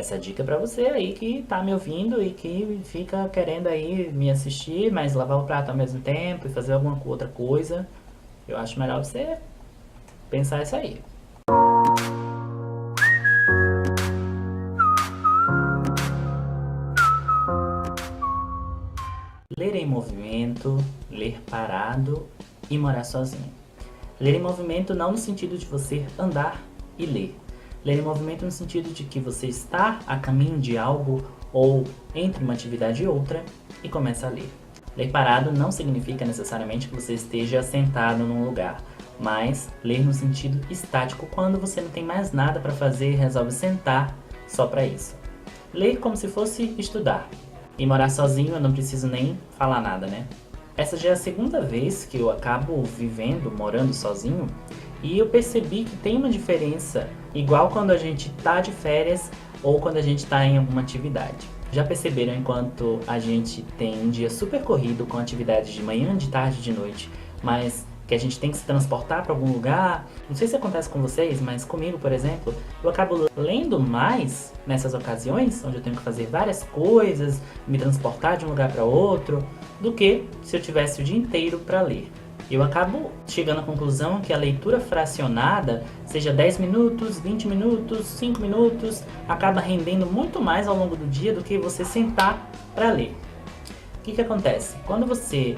Essa dica é pra você aí que tá me ouvindo e que fica querendo aí me assistir, mas lavar o prato ao mesmo tempo e fazer alguma outra coisa. Eu acho melhor você pensar isso aí. Ler em movimento, ler parado e morar sozinho. Ler em movimento não no sentido de você andar e ler. Ler em movimento no sentido de que você está a caminho de algo ou entre uma atividade e outra e começa a ler. Ler parado não significa necessariamente que você esteja sentado num lugar, mas ler no sentido estático quando você não tem mais nada para fazer e resolve sentar só para isso. Ler como se fosse estudar. E morar sozinho eu não preciso nem falar nada, né? Essa já é a segunda vez que eu acabo vivendo, morando sozinho, e eu percebi que tem uma diferença, igual quando a gente tá de férias ou quando a gente tá em alguma atividade. Já perceberam enquanto a gente tem um dia super corrido com atividades de manhã, de tarde, de noite, mas que a gente tem que se transportar para algum lugar? Não sei se acontece com vocês, mas comigo, por exemplo, eu acabo lendo mais nessas ocasiões, onde eu tenho que fazer várias coisas, me transportar de um lugar para outro, do que se eu tivesse o dia inteiro para ler. Eu acabo chegando à conclusão que a leitura fracionada, seja 10 minutos, 20 minutos, 5 minutos, acaba rendendo muito mais ao longo do dia do que você sentar para ler. O que acontece? Quando você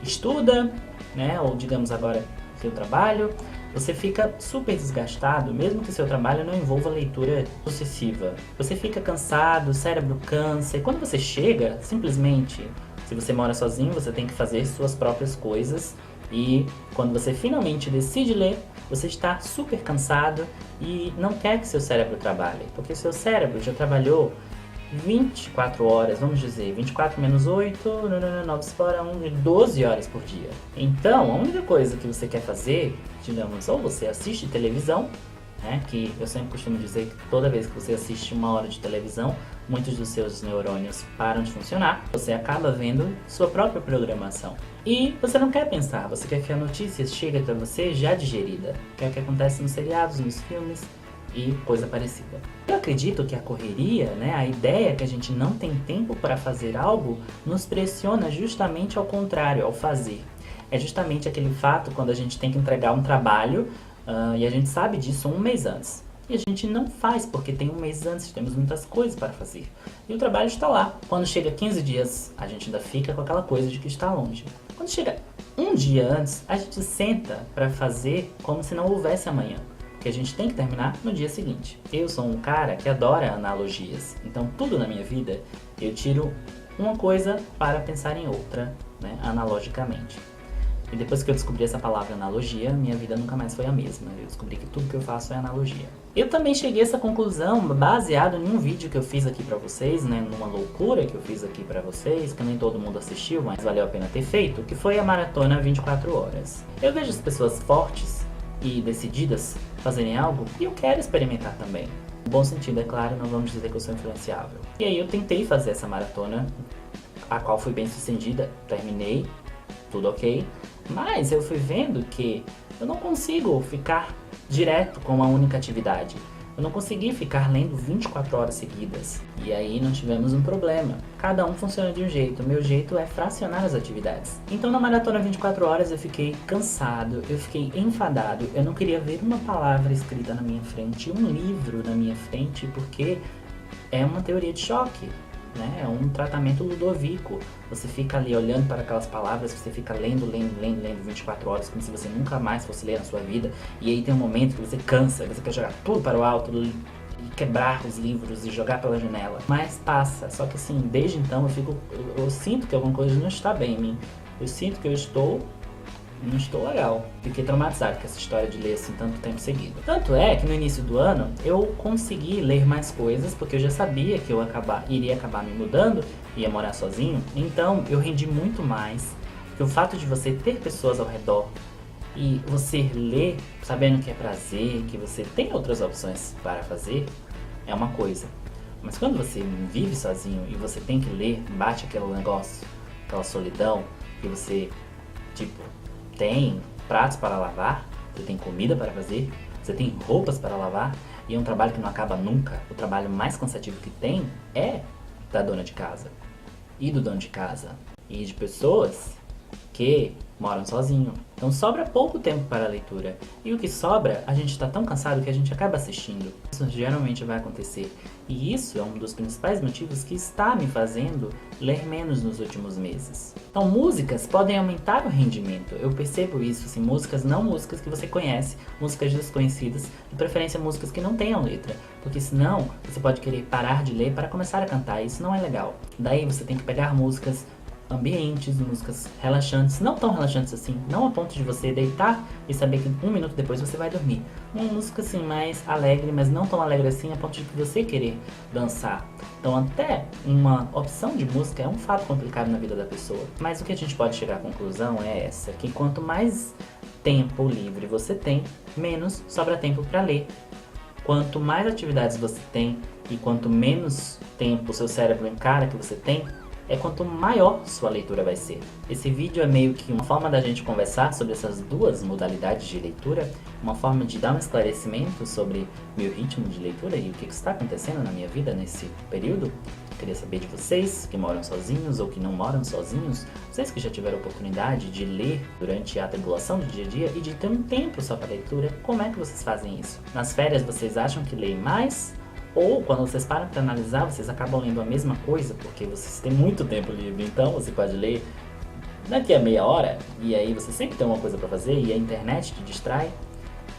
estuda, né, ou digamos agora seu trabalho, você fica super desgastado, mesmo que seu trabalho não envolva leitura sucessiva. Você fica cansado, o cérebro cansa, e quando você chega, simplesmente, se você mora sozinho, você tem que fazer suas próprias coisas, e quando você finalmente decide ler, você está super cansado e não quer que seu cérebro trabalhe, porque seu cérebro já trabalhou 24 horas, vamos dizer, 24 menos 8, 9 fora 1, 12 horas por dia. Então, a única coisa que você quer fazer, digamos, ou você assiste televisão, né, que eu sempre costumo dizer que toda vez que você assiste 1 hora de televisão, muitos dos seus neurônios param de funcionar, você acaba vendo sua própria programação. E você não quer pensar, você quer que a notícia chegue até você já digerida, que é o que acontece nos seriados, nos filmes e coisa parecida. Eu acredito que a correria, né, a ideia que a gente não tem tempo para fazer algo, nos pressiona justamente ao contrário, ao fazer. É justamente aquele fato quando a gente tem que entregar um trabalho e a gente sabe disso um mês antes. E a gente não faz porque tem um mês antes, temos muitas coisas para fazer. E o trabalho está lá. Quando chega 15 dias, a gente ainda fica com aquela coisa de que está longe. Quando chega um dia antes, a gente senta para fazer como se não houvesse amanhã, que a gente tem que terminar no dia seguinte. Eu sou um cara que adora analogias, então tudo na minha vida eu tiro uma coisa para pensar em outra, né, analogicamente. E depois que eu descobri essa palavra analogia, minha vida nunca mais foi a mesma. Eu descobri que tudo que eu faço é analogia. Eu também cheguei a essa conclusão baseado em um vídeo que eu fiz aqui pra vocês, né, numa loucura que eu fiz aqui pra vocês, que nem todo mundo assistiu, mas valeu a pena ter feito, que foi a maratona 24 horas. Eu vejo as pessoas fortes e decididas fazerem algo e eu quero experimentar também. No bom sentido, é claro, não vamos dizer que eu sou influenciável. E aí eu tentei fazer essa maratona, a qual foi bem sucedida, terminei, tudo ok, mas eu fui vendo que eu não consigo ficar direto com uma única atividade. Eu não consegui ficar lendo 24 horas seguidas. E aí nós tivemos um problema. Cada um funciona de um jeito. O meu jeito é fracionar as atividades. Então na maratona 24 horas eu fiquei cansado, eu fiquei enfadado. Eu não queria ver uma palavra escrita na minha frente, um livro na minha frente, porque é uma teoria de choque. Né? É um tratamento ludovico. Você fica ali olhando para aquelas palavras, você fica lendo 24 horas, como se você nunca mais fosse ler na sua vida. E aí tem um momento que você cansa, você quer jogar tudo para o alto, e quebrar os livros e jogar pela janela. Mas passa, só que assim, desde então eu sinto que alguma coisa não está bem em mim. Eu sinto que não estou legal. Fiquei traumatizado com essa história de ler assim tanto tempo seguido. Tanto é que no início do ano eu consegui ler mais coisas, porque eu já sabia que eu iria acabar me mudando, ia morar sozinho. Então eu rendi muito mais, porque o fato de você ter pessoas ao redor e você ler sabendo que é prazer, que você tem outras opções para fazer, é uma coisa. Mas quando você vive sozinho e você tem que ler, bate aquele negócio, aquela solidão, que você, tipo, tem pratos para lavar, você tem comida para fazer, você tem roupas para lavar, e é um trabalho que não acaba nunca. O trabalho mais cansativo que tem é da dona de casa e do dono de casa e de pessoas que moram sozinho. Então sobra pouco tempo para a leitura. E o que sobra, a gente está tão cansado que a gente acaba assistindo. Isso geralmente vai acontecer. E isso é um dos principais motivos que está me fazendo ler menos nos últimos meses. Então músicas podem aumentar o rendimento. Eu percebo isso, assim, músicas que você conhece, músicas desconhecidas, de preferência músicas que não tenham letra. Porque senão você pode querer parar de ler para começar a cantar. Isso não é legal. Daí você tem que pegar músicas ambientes, músicas relaxantes, não tão relaxantes assim, não a ponto de você deitar e saber que 1 minuto depois você vai dormir. Uma música assim mais alegre, mas não tão alegre assim a ponto de você querer dançar. Então até uma opção de música é um fato complicado na vida da pessoa. Mas o que a gente pode chegar à conclusão é essa, que quanto mais tempo livre você tem, menos sobra tempo para ler. Quanto mais atividades você tem e quanto menos tempo o seu cérebro encara que você tem, é quanto maior sua leitura vai ser. Esse vídeo é meio que uma forma da gente conversar sobre essas duas modalidades de leitura, uma forma de dar um esclarecimento sobre meu ritmo de leitura e o que está acontecendo na minha vida nesse período. Eu queria saber de vocês que moram sozinhos ou que não moram sozinhos, vocês que já tiveram a oportunidade de ler durante a tribulação do dia a dia e de ter um tempo só para leitura, como é que vocês fazem isso? Nas férias vocês acham que leem mais? Ou quando vocês param para analisar, vocês acabam lendo a mesma coisa, porque vocês têm muito tempo livre, então você pode ler daqui a meia hora, e aí você sempre tem uma coisa para fazer, e a internet te distrai,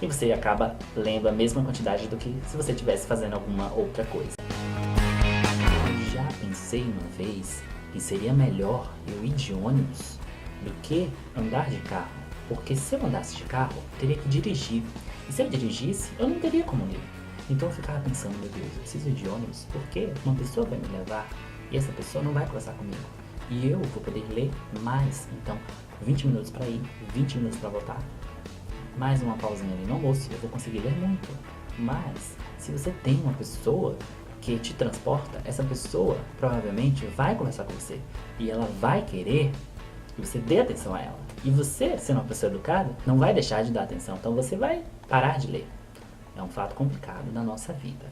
e você acaba lendo a mesma quantidade do que se você estivesse fazendo alguma outra coisa. Eu já pensei uma vez que seria melhor eu ir de ônibus do que andar de carro, porque se eu andasse de carro, eu teria que dirigir, e se eu dirigisse, eu não teria como ler. Então eu ficava pensando, meu Deus, eu preciso ir de ônibus porque uma pessoa vai me levar e essa pessoa não vai conversar comigo. E eu vou poder ler mais. Então, 20 minutos para ir, 20 minutos para voltar. Mais uma pausinha ali no almoço, eu vou conseguir ler muito. Mas, se você tem uma pessoa que te transporta, essa pessoa provavelmente vai conversar com você. E ela vai querer que você dê atenção a ela. E você, sendo uma pessoa educada, não vai deixar de dar atenção. Então você vai parar de ler. É um fato complicado na nossa vida.